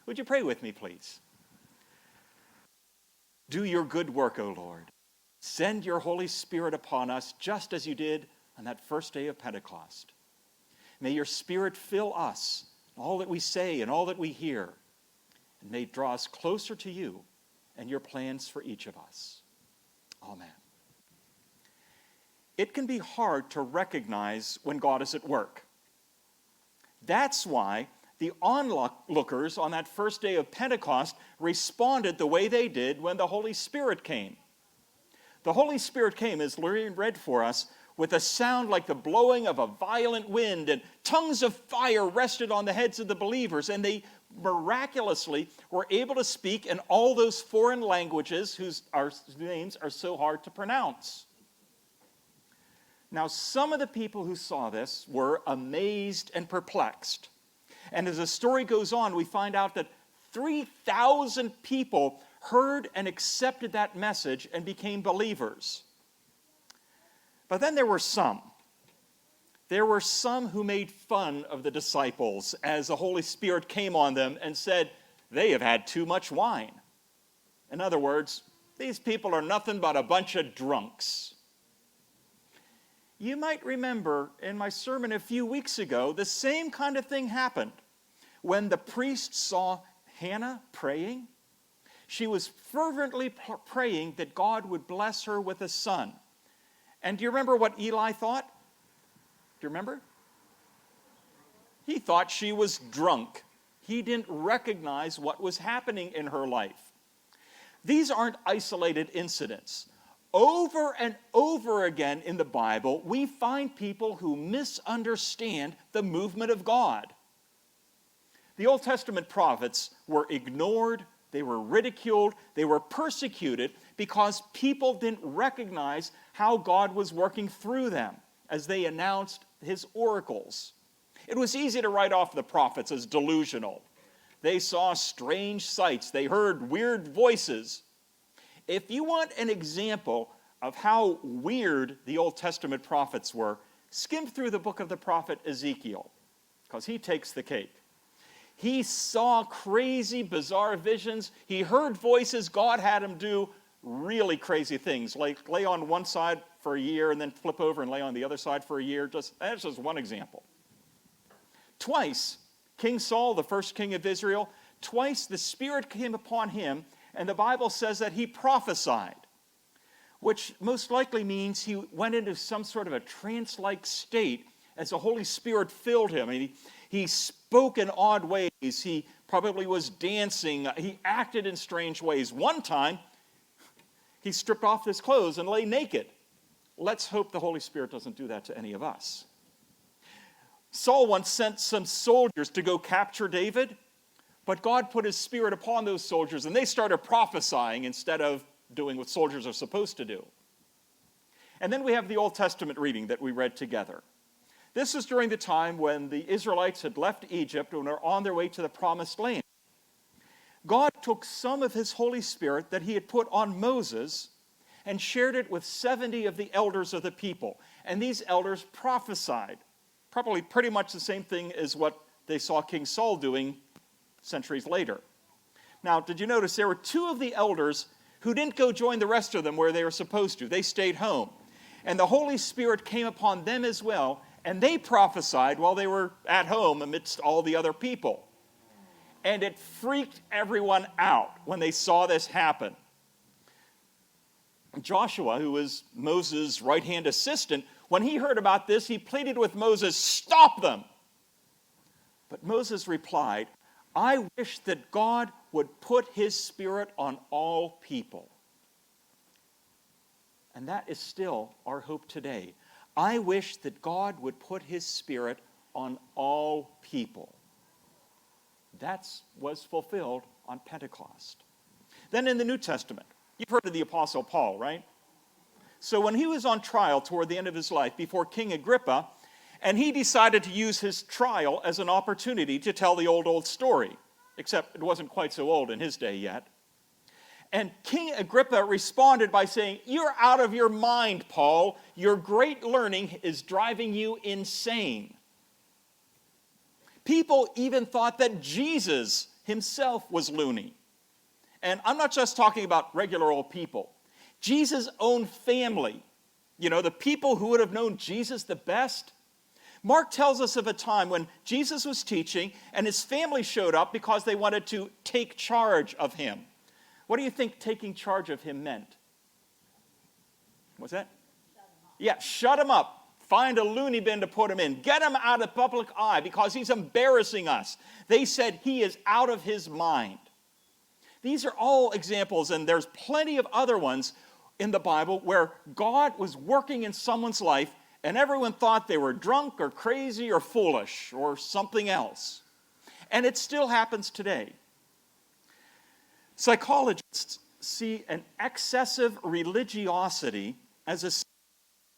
Would you pray with me, please? Do your good work, O Lord. Send your Holy Spirit upon us just as you did on that first day of Pentecost. May your Spirit fill us, all that we say and all that we hear, and may it draw us closer to you and your plans for each of us. Amen. It can be hard to recognize when God is at work. That's why the onlookers on that first day of Pentecost responded the way they did when the Holy Spirit came. The Holy Spirit came, as Lorraine read for us, with a sound like the blowing of a violent wind, and tongues of fire rested on the heads of the believers, and they miraculously were able to speak in all those foreign languages whose names are so hard to pronounce. Now, some of the people who saw this were amazed and perplexed. And as the story goes on, we find out that 3,000 people heard and accepted that message and became believers. But then there were some. There were some who made fun of the disciples as the Holy Spirit came on them and said, they have had too much wine. In other words, these people are nothing but a bunch of drunks. You might remember in my sermon a few weeks ago, the same kind of thing happened. When the priest saw Hannah praying, she was fervently praying that God would bless her with a son. And do you remember what Eli thought? Do you remember? He thought she was drunk. He didn't recognize what was happening in her life. These aren't isolated incidents. Over and over again in the Bible, we find people who misunderstand the movement of God. The Old Testament prophets were ignored, they were ridiculed, they were persecuted because people didn't recognize how God was working through them as they announced his oracles. It was easy to write off the prophets as delusional. They saw strange sights, they heard weird voices. If you want an example of how weird the Old Testament prophets were, skim through the book of the prophet Ezekiel, because he takes the cake. He saw crazy, bizarre visions. He heard voices. God had him do really crazy things, like lay on one side for a year and then flip over and lay on the other side for a year. That's just one example. Twice, King Saul, the first king of Israel, twice the Spirit came upon him, and the Bible says that he prophesied, which most likely means he went into some sort of a trance-like state as the Holy Spirit filled him. He spoke in odd ways. He probably was dancing. He acted in strange ways. One time, he stripped off his clothes and lay naked. Let's hope the Holy Spirit doesn't do that to any of us. Saul once sent some soldiers to go capture David, but God put his Spirit upon those soldiers, and they started prophesying instead of doing what soldiers are supposed to do. And then we have the Old Testament reading that we read together. This was during the time when the Israelites had left Egypt and were on their way to the Promised Land. God took some of his Holy Spirit that he had put on Moses and shared it with 70 of the elders of the people. And these elders prophesied, probably pretty much the same thing as what they saw King Saul doing centuries later. Now, did you notice there were two of the elders who didn't go join the rest of them where they were supposed to? They stayed home. And the Holy Spirit came upon them as well, and they prophesied while they were at home amidst all the other people. And it freaked everyone out when they saw this happen. Joshua, who was Moses' right-hand assistant, when he heard about this, he pleaded with Moses, "Stop them!" But Moses replied, "I wish that God would put his Spirit on all people." And that is still our hope today. I wish that God would put his Spirit on all people. That was fulfilled on Pentecost. Then in the New Testament, you've heard of the Apostle Paul, right? So when he was on trial toward the end of his life before King Agrippa, and he decided to use his trial as an opportunity to tell the old story, except it wasn't quite so old in his day yet. And King Agrippa responded by saying, "You're out of your mind, Paul. Your great learning is driving you insane." People even thought that Jesus himself was loony. And I'm not just talking about regular old people. Jesus' own family, the people who would have known Jesus the best. Mark tells us of a time when Jesus was teaching and his family showed up because they wanted to take charge of him. What do you think taking charge of him meant? What's that? Yeah, shut him up. Find a loony bin to put him in. Get him out of public eye because he's embarrassing us. They said he is out of his mind. These are all examples, and there's plenty of other ones in the Bible where God was working in someone's life and everyone thought they were drunk or crazy or foolish or something else. And it still happens today. Psychologists see an excessive religiosity as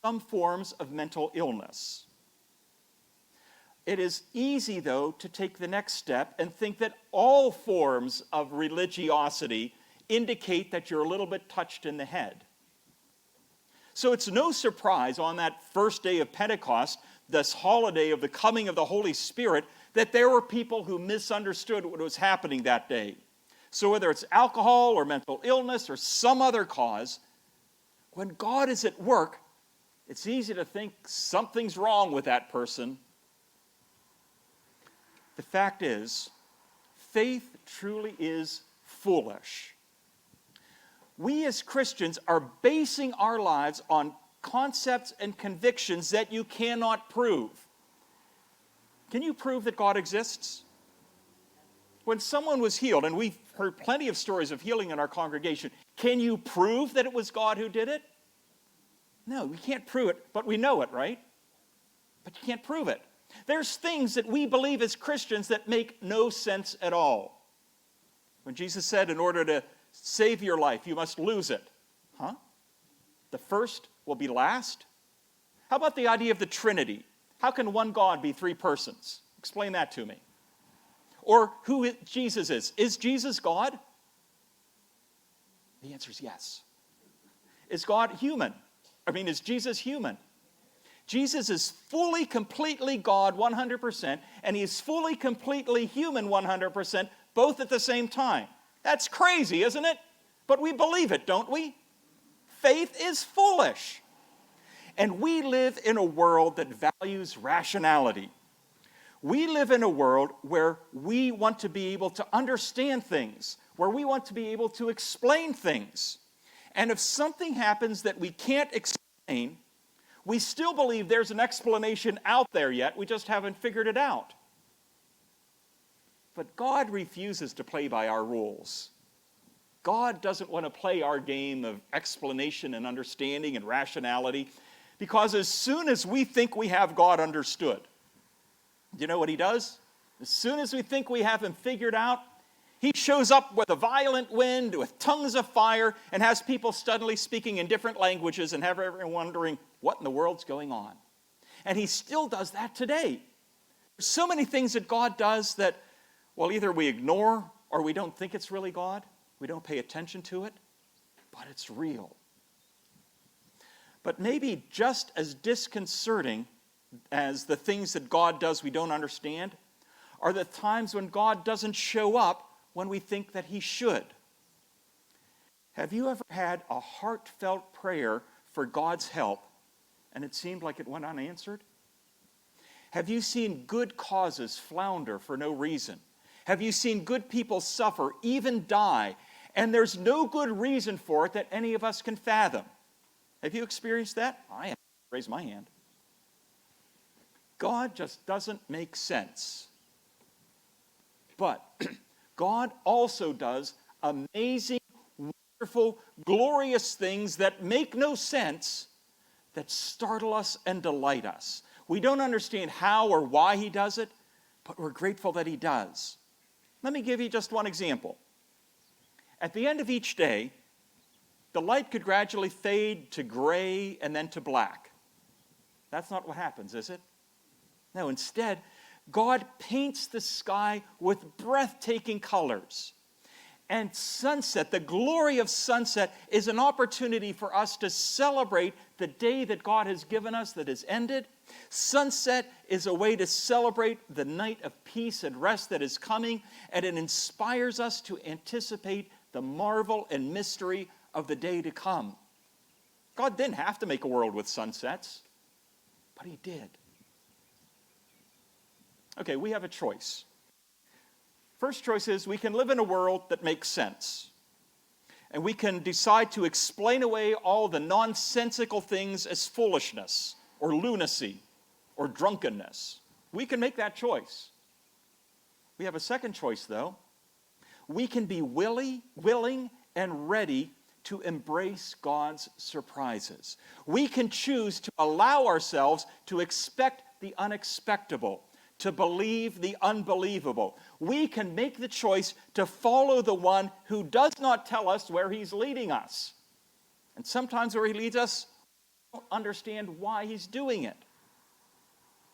some forms of mental illness. It is easy, though, to take the next step and think that all forms of religiosity indicate that you're a little bit touched in the head. So it's no surprise on that first day of Pentecost, this holiday of the coming of the Holy Spirit, that there were people who misunderstood what was happening that day. So whether it's alcohol or mental illness or some other cause, when God is at work, it's easy to think something's wrong with that person. The fact is, faith truly is foolish. We as Christians are basing our lives on concepts and convictions that you cannot prove. Can you prove that God exists? When someone was healed, and we've heard plenty of stories of healing in our congregation, can you prove that it was God who did it? No, we can't prove it, but we know it, right? But you can't prove it. There's things that we believe as Christians that make no sense at all. When Jesus said, in order to save your life, you must lose it. Huh? The first will be last? How about the idea of the Trinity? How can one God be three persons? Explain that to me. Or who Jesus is. Is Jesus God? The answer is yes. Is God human? Is Jesus human? Jesus is fully, completely God 100%, and he is fully, completely human 100%, both at the same time. That's crazy, isn't it? But we believe it, don't we? Faith is foolish. And we live in a world that values rationality. We live in a world where we want to be able to understand things, where we want to be able to explain things. And if something happens that we can't explain, we still believe there's an explanation out there yet, we just haven't figured it out. But God refuses to play by our rules. God doesn't want to play our game of explanation and understanding and rationality, because as soon as we think we have God understood, you know what he does? As soon as we think we have him figured out, he shows up with a violent wind, with tongues of fire, and has people suddenly speaking in different languages and have everyone wondering what in the world's going on. And he still does that today. There's so many things that God does that, well, either we ignore or we don't think it's really God. We don't pay attention to it, but it's real. But maybe just as disconcerting as the things that God does we don't understand are the times when God doesn't show up when we think that he should. Have you ever had a heartfelt prayer for God's help and it seemed like it went unanswered? Have you seen good causes flounder for no reason? Have you seen good people suffer, even die, and there's no good reason for it that any of us can fathom? Have you experienced that? I have. Raise my hand. God just doesn't make sense. But God also does amazing, wonderful, glorious things that make no sense, that startle us and delight us. We don't understand how or why he does it, but we're grateful that he does. Let me give you just one example. At the end of each day, the light could gradually fade to gray and then to black. That's not what happens, is it? No, instead, God paints the sky with breathtaking colors. And sunset, the glory of sunset, is an opportunity for us to celebrate the day that God has given us that has ended Sunset is a way to celebrate the night of peace and rest that is coming, and it inspires us to anticipate the marvel and mystery of the day to come. God didn't have to make a world with sunsets, but he did. Okay, we have a choice. First choice is we can live in a world that makes sense. And we can decide to explain away all the nonsensical things as foolishness or lunacy or drunkenness. We can make that choice. We have a second choice, though. We can be willing and ready to embrace God's surprises. We can choose to allow ourselves to expect the unexpected, to believe the unbelievable. We can make the choice to follow the one who does not tell us where he's leading us. And sometimes where he leads us, we don't understand why he's doing it.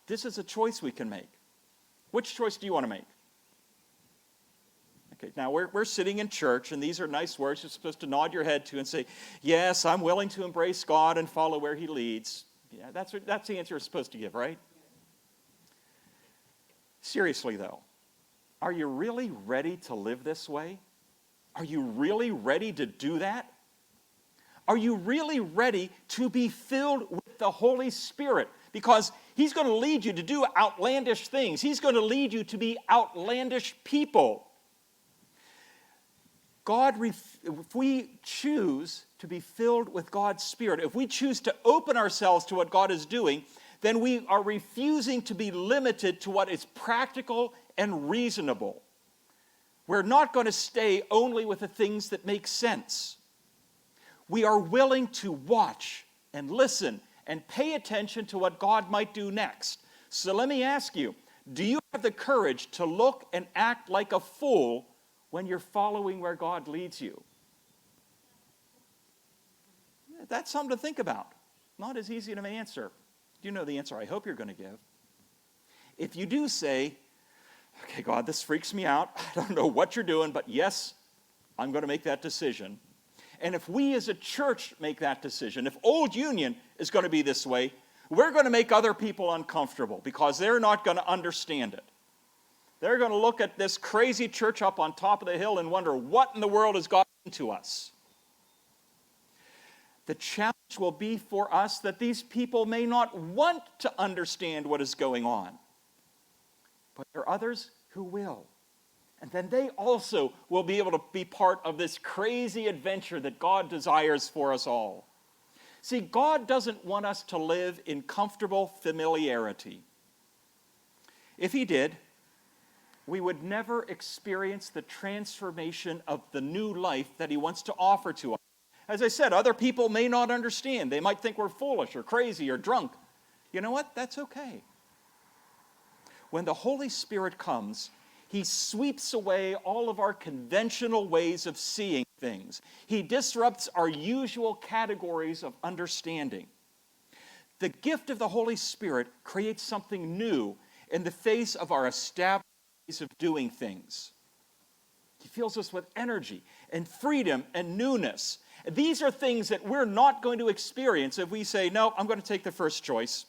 This is a choice we can make. Which choice do you want to make? Okay, now we're sitting in church, and these are nice words you're supposed to nod your head to and say, yes, I'm willing to embrace God and follow where he leads. Yeah, that's the answer you're supposed to give, right? Seriously, though, are you really ready to live this way? Are you really ready to do that? Are you really ready to be filled with the Holy Spirit? Because he's going to lead you to do outlandish things. He's going to lead you to be outlandish people. If we choose to be filled with God's Spirit, if we choose to open ourselves to what God is doing, then we are refusing to be limited to what is practical and reasonable. We're not going to stay only with the things that make sense. We are willing to watch and listen and pay attention to what God might do next. So let me ask you, do you have the courage to look and act like a fool when you're following where God leads you? That's something to think about. Not as easy of an answer. You know the answer I hope you're going to give. If you do say, okay, God, this freaks me out. I don't know what you're doing, but yes, I'm going to make that decision. And if we as a church make that decision, if Old Union is going to be this way, we're going to make other people uncomfortable because they're not going to understand it. They're going to look at this crazy church up on top of the hill and wonder, what in the world has God done to us? The challenge will be for us that these people may not want to understand what is going on. But there are others who will. And then they also will be able to be part of this crazy adventure that God desires for us all. See, God doesn't want us to live in comfortable familiarity. If he did, we would never experience the transformation of the new life that he wants to offer to us. As I said, other people may not understand. They might think we're foolish or crazy or drunk. You know what? That's okay. When the Holy Spirit comes, he sweeps away all of our conventional ways of seeing things. He disrupts our usual categories of understanding. The gift of the Holy Spirit creates something new in the face of our established ways of doing things. He fills us with energy and freedom and newness. These are things that we're not going to experience if we say, no, I'm going to take the first choice.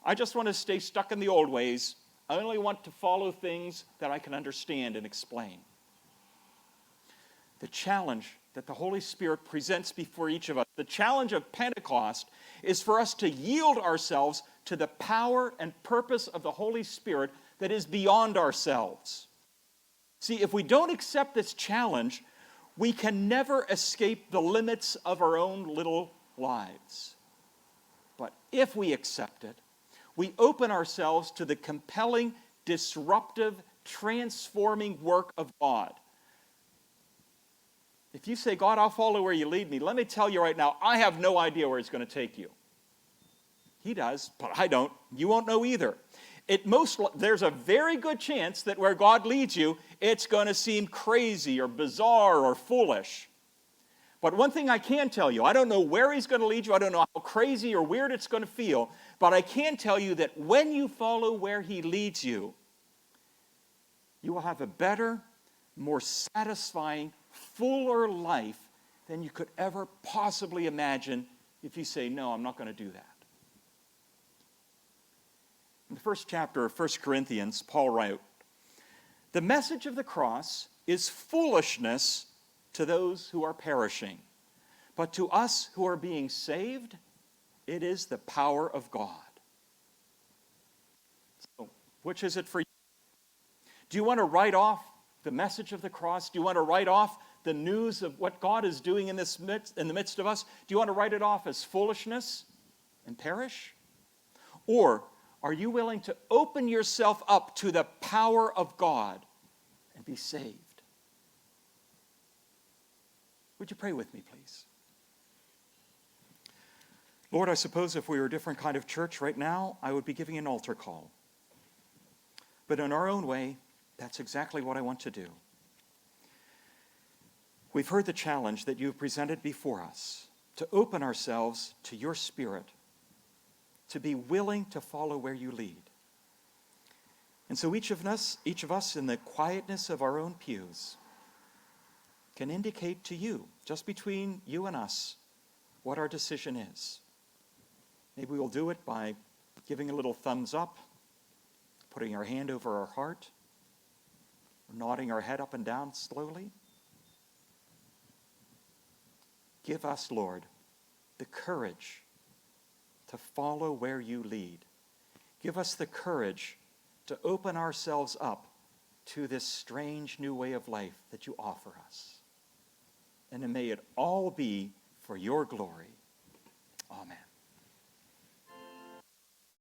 I just want to stay stuck in the old ways. I only want to follow things that I can understand and explain. The challenge that the Holy Spirit presents before each of us, the challenge of Pentecost, is for us to yield ourselves to the power and purpose of the Holy Spirit that is beyond ourselves. See, if we don't accept this challenge, we can never escape the limits of our own little lives. But if we accept it, we open ourselves to the compelling, disruptive, transforming work of God. If you say, God, I'll follow where you lead me, let me tell you right now, I have no idea where he's going to take you. He does, but I don't. You won't know either. There's a very good chance that where God leads you, it's going to seem crazy or bizarre or foolish. But one thing I can tell you, I don't know where he's going to lead you. I don't know how crazy or weird it's going to feel. But I can tell you that when you follow where he leads you, you will have a better, more satisfying, fuller life than you could ever possibly imagine if you say, no, I'm not going to do that. In the first chapter of 1 Corinthians, Paul wrote, "The message of the cross is foolishness to those who are perishing, but to us who are being saved, it is the power of God." So, which is it for you? Do you want to write off the message of the cross? Do you want to write off the news of what God is doing in the midst of us? Do you want to write it off as foolishness and perish? Or are you willing to open yourself up to the power of God and be saved? Would you pray with me, please? Lord, I suppose if we were a different kind of church right now, I would be giving an altar call. But in our own way, that's exactly what I want to do. We've heard the challenge that you've presented before us to open ourselves to your Spirit, to be willing to follow where you lead. And so each of us in the quietness of our own pews can indicate to you, just between you and us, what our decision is. Maybe we'll do it by giving a little thumbs up, putting our hand over our heart, or nodding our head up and down slowly. Give us, Lord, the courage to follow where you lead. Give us the courage to open ourselves up to this strange new way of life that you offer us. And may it all be for your glory. Amen.